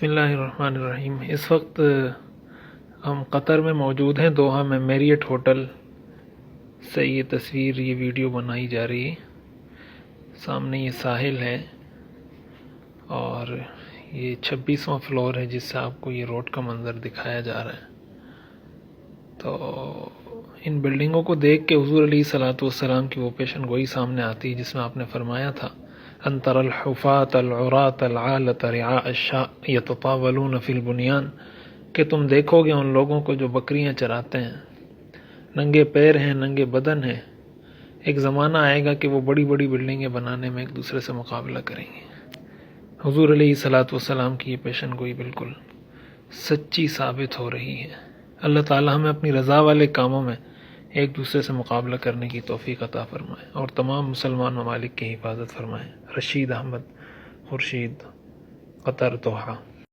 بسم اللہ الرحمن الرحیم۔ اس وقت ہم قطر میں موجود ہیں، دوحہ میں میریٹ ہوٹل سے یہ تصویر، یہ ویڈیو بنائی جا رہی ہے۔ سامنے یہ ساحل ہے اور یہ 26واں فلور ہے جس سے آپ کو یہ روڈ کا منظر دکھایا جا رہا ہے۔ تو ان بلڈنگوں کو دیکھ کے حضور علیہ الصلوۃ والسلام کی وہ پیشن گوئی سامنے آتی ہے جس میں آپ نے فرمایا تھا ان تر الحفاة العراة العالة رعاء الشاء يتطاولون في البنيان، کہ تم دیکھو گے ان لوگوں کو جو بکریاں چراتے ہیں، ننگے پیر ہیں، ننگے بدن ہیں۔ ایک زمانہ آئے گا کہ وہ بڑی بڑی بلڈنگیں بنانے میں ایک دوسرے سے مقابلہ کریں گے۔ حضور علیہ الصلوۃ والسلام کی یہ پیشن گوئی بالکل سچی ثابت ہو رہی ہے۔ اللہ تعالی ہمیں اپنی رضا والے کاموں میں ایک دوسرے سے مقابلہ کرنے کی توفیق عطا فرمائے اور تمام مسلمان ممالک کی حفاظت فرمائے۔ رشید احمد خورشید، قطر، دوحہ۔